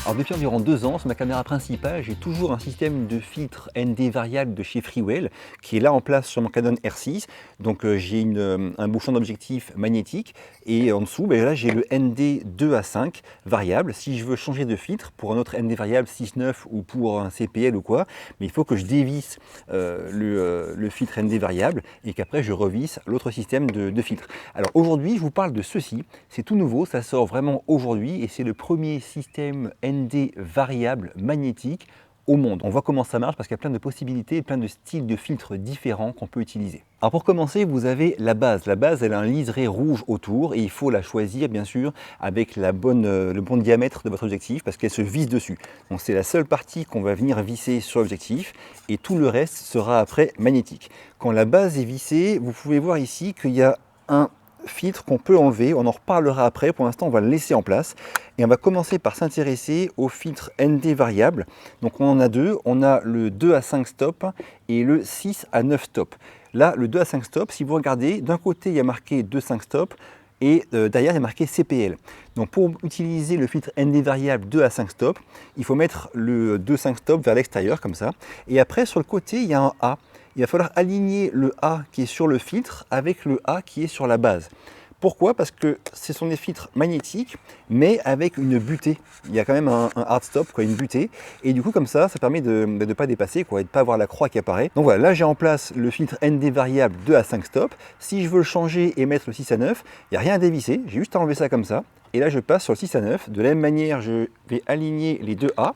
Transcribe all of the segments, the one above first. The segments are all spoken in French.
Alors depuis environ 2 ans, sur ma caméra principale, j'ai toujours un système de filtre ND variable de chez Freewell qui est là en place sur mon Canon R6. Donc j'ai un bouchon d'objectif magnétique et en dessous, là j'ai le ND 2 à 5 variable. Si je veux changer de filtre pour un autre ND variable 6.9 ou pour un CPL ou quoi, mais il faut que je dévisse le filtre ND variable et qu'après je revisse l'autre système de filtre. Alors aujourd'hui, je vous parle de ceci. C'est tout nouveau, ça sort vraiment aujourd'hui et c'est le premier système ND variable magnétique au monde. On voit comment ça marche parce qu'il y a plein de possibilités, plein de styles de filtres différents qu'on peut utiliser. Alors pour commencer, vous avez la base. La base, elle a un liseré rouge autour et il faut la choisir bien sûr avec le bon diamètre de votre objectif parce qu'elle se visse dessus. Donc c'est la seule partie qu'on va venir visser sur l'objectif et tout le reste sera après magnétique. Quand la base est vissée, vous pouvez voir ici qu'il y a un filtre qu'on peut enlever, on en reparlera après, pour l'instant on va le laisser en place et on va commencer par s'intéresser au filtre ND variable. Donc on en a deux, on a le 2 à 5 stop et le 6 à 9 stop. Là le 2 à 5 stop, si vous regardez, d'un côté il y a marqué 2,5 stop et derrière il y a marqué CPL. Donc pour utiliser le filtre ND variable 2 à 5 stop, il faut mettre le 2,5 stop vers l'extérieur comme ça et après sur le côté il y a un A. Il va falloir aligner le A qui est sur le filtre avec le A qui est sur la base. Pourquoi? Parce que ce sont des filtres magnétiques, mais avec une butée. Il y a quand même un hard stop, une butée. Et du coup, comme ça permet de ne pas dépasser et de ne pas avoir la croix qui apparaît. Donc voilà, là j'ai en place le filtre ND variable 2 à 5 stop. Si je veux le changer et mettre le 6 à 9, il n'y a rien à dévisser. J'ai juste à enlever ça comme ça. Et là, je passe sur le 6 à 9. De la même manière, je vais aligner les deux A.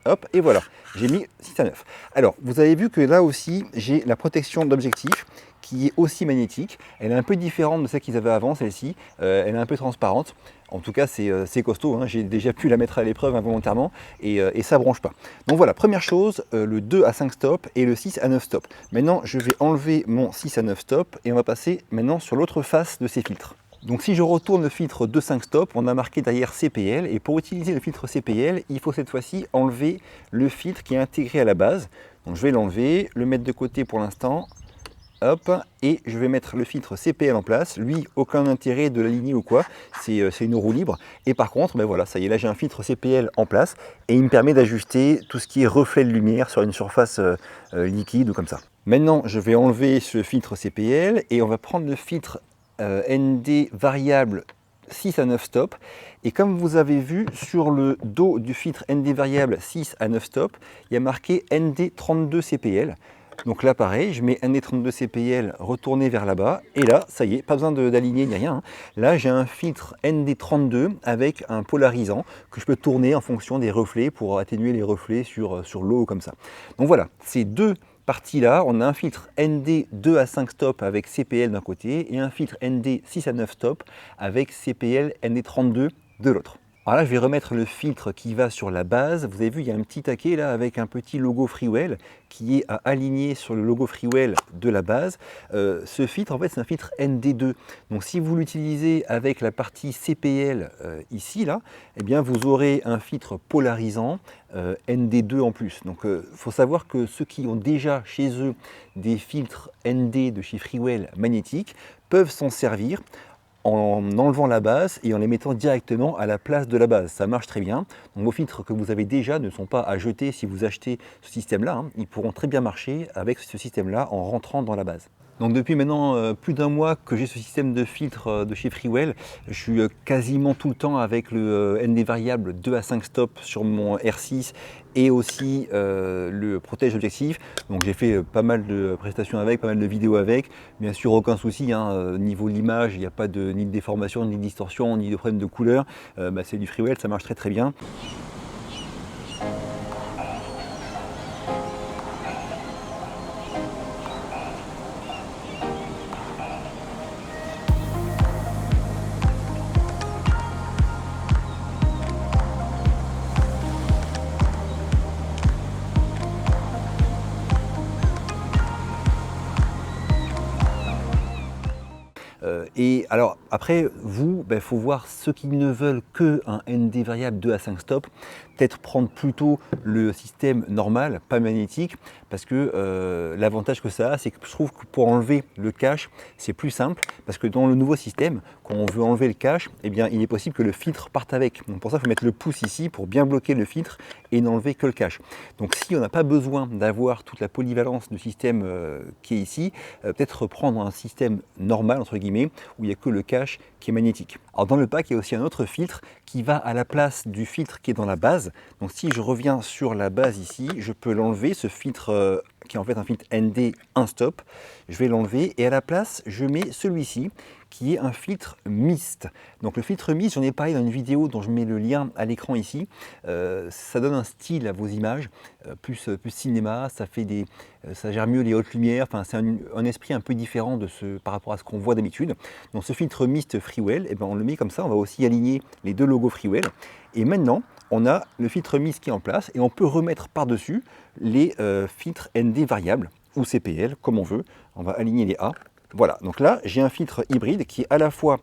Hop, et voilà, j'ai mis 6 à 9. Alors, vous avez vu que là aussi, j'ai la protection d'objectif qui est aussi magnétique. Elle est un peu différente de celle qu'ils avaient avant, celle-ci. Elle est un peu transparente. En tout cas, c'est costaud. Hein. J'ai déjà pu la mettre à l'épreuve involontairement et ça ne bronche pas. Donc voilà, première chose, le 2 à 5 stop et le 6 à 9 stop. Maintenant, je vais enlever mon 6 à 9 stop et on va passer maintenant sur l'autre face de ces filtres. Donc si je retourne le filtre 2,5 stop, on a marqué derrière CPL et pour utiliser le filtre CPL, il faut cette fois-ci enlever le filtre qui est intégré à la base. Donc je vais l'enlever, le mettre de côté pour l'instant, hop, et je vais mettre le filtre CPL en place. Lui, aucun intérêt de l'aligner ou quoi, c'est une roue libre. Et par contre, voilà, ça y est, là j'ai un filtre CPL en place et il me permet d'ajuster tout ce qui est reflet de lumière sur une surface liquide ou comme ça. Maintenant, je vais enlever ce filtre CPL et on va prendre le filtre ND variable 6 à 9 stop et comme vous avez vu sur le dos du filtre ND variable 6 à 9 stop, il y a marqué ND 32 CPL. Donc là pareil, je mets ND 32 CPL retourné vers là-bas et là ça y est, pas besoin d'aligner ni rien. Là j'ai un filtre ND 32 avec un polarisant que je peux tourner en fonction des reflets pour atténuer les reflets sur l'eau comme ça. Donc voilà, ces deux partie-là, on a un filtre ND 2 à 5 stop avec CPL d'un côté et un filtre ND 6 à 9 stop avec CPL ND 32 de l'autre. Alors là, je vais remettre le filtre qui va sur la base. Vous avez vu, il y a un petit taquet là avec un petit logo Freewell qui est à aligner sur le logo Freewell de la base. Ce filtre, en fait, c'est un filtre ND2. Donc, si vous l'utilisez avec la partie CPL ici, là, eh bien, vous aurez un filtre polarisant ND2 en plus. Donc, il faut savoir que ceux qui ont déjà chez eux des filtres ND de chez Freewell magnétiques peuvent s'en servir en enlevant la base et en les mettant directement à la place de la base. Ça marche très bien. Donc vos filtres que vous avez déjà ne sont pas à jeter si vous achetez ce système-là. Hein. Ils pourront très bien marcher avec ce système-là en rentrant dans la base. Donc depuis maintenant plus d'un mois que j'ai ce système de filtre de chez Freewell, je suis quasiment tout le temps avec le ND variable 2 à 5 stop sur mon R6 et aussi le protège objectif. Donc j'ai fait pas mal de prestations avec, pas mal de vidéos avec. Bien sûr aucun souci, hein, niveau de l'image, il n'y a pas ni de déformation, ni de distorsion, ni de problème de couleur. C'est du Freewell, ça marche très très bien. Et alors après, vous, faut voir ceux qui ne veulent que un ND variable 2 à 5 stop, peut-être prendre plutôt le système normal, pas magnétique, parce que l'avantage que ça a, c'est que je trouve que pour enlever le cache, c'est plus simple, parce que dans le nouveau système, quand on veut enlever le cache, eh bien, il est possible que le filtre parte avec. Donc pour ça, il faut mettre le pouce ici pour bien bloquer le filtre et n'enlever que le cache. Donc si on n'a pas besoin d'avoir toute la polyvalence du système qui est ici, peut-être prendre un système normal, entre guillemets, où il n'y a que le cache qui est magnétique. Alors dans le pack, il y a aussi un autre filtre qui va à la place du filtre qui est dans la base. Donc si je reviens sur la base ici, je peux l'enlever, ce filtre qui est en fait un filtre ND 1 stop. Je vais l'enlever et à la place, je mets celui-ci qui est un filtre mist. Donc le filtre mist, j'en ai parlé dans une vidéo dont je mets le lien à l'écran ici. Ça donne un style à vos images, plus cinéma, ça gère mieux les hautes lumières, enfin, c'est un esprit un peu différent par rapport à ce qu'on voit d'habitude. Donc ce filtre mist Freewell, eh ben, on le met comme ça, on va aussi aligner les deux logos Freewell. Et maintenant, on a le filtre mist qui est en place et on peut remettre par-dessus les filtres ND variables ou CPL, comme on veut. On va aligner les A. Voilà, donc là, j'ai un filtre hybride qui est à la fois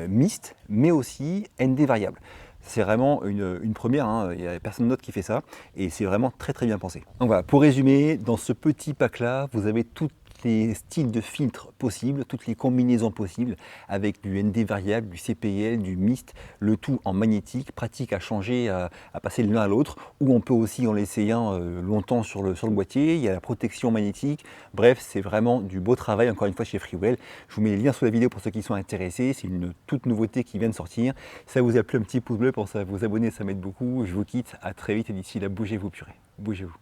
mist, mais aussi ND variable. C'est vraiment une première, hein. Il n'y a personne d'autre qui fait ça, et c'est vraiment très très bien pensé. Donc voilà, pour résumer, dans ce petit pack-là, vous avez tous les styles de filtres possibles, toutes les combinaisons possibles, avec du ND variable, du CPL, du mist, le tout en magnétique, pratique à changer, à passer de l'un à l'autre, ou on peut aussi en laisser un longtemps sur le boîtier. Il y a la protection magnétique, bref, c'est vraiment du beau travail, encore une fois, chez Freewell. Je vous mets les liens sous la vidéo pour ceux qui sont intéressés, c'est une toute nouveauté qui vient de sortir. Si ça vous a plu, un petit pouce bleu, pensez à vous abonner, ça m'aide beaucoup. Je vous quitte, à très vite, et d'ici là, bougez-vous purée, bougez-vous.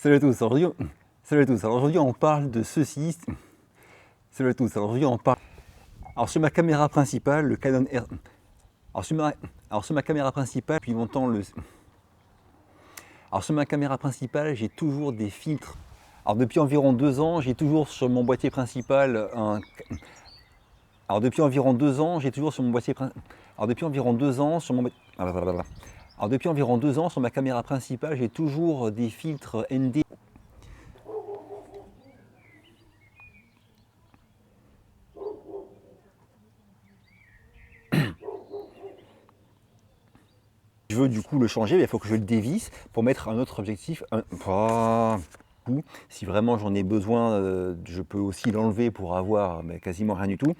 Salut à tous, alors aujourd'hui on parle de ceci. Salut à tous, alors aujourd'hui on parle. Alors sur ma caméra principale, le Canon R. Alors sur ma caméra principale, depuis longtemps Alors sur ma caméra principale, j'ai toujours des filtres. Alors depuis environ 2 ans, j'ai toujours sur mon boîtier principal un. Alors depuis environ 2 ans, j'ai toujours sur mon boîtier principal. Alors depuis environ 2 ans sur mon. Alors depuis environ 2 ans, sur ma caméra principale, j'ai toujours des filtres ND. Je veux du coup le changer, mais il faut que je le dévisse pour mettre un autre objectif. Si vraiment j'en ai besoin, je peux aussi l'enlever pour avoir quasiment rien du tout.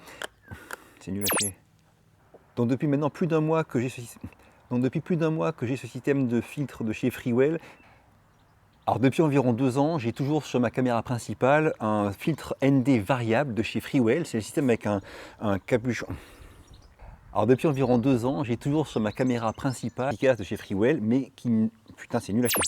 C'est nul à chier. Donc depuis maintenant plus d'un mois que j'ai ce système de filtre de chez Freewell. Alors depuis environ 2 ans, j'ai toujours sur ma caméra principale un filtre ND variable de chez Freewell. C'est le système avec un capuchon. Alors depuis environ 2 ans, j'ai toujours sur ma caméra principale de chez Freewell, mais qui... Putain, c'est nul à chier.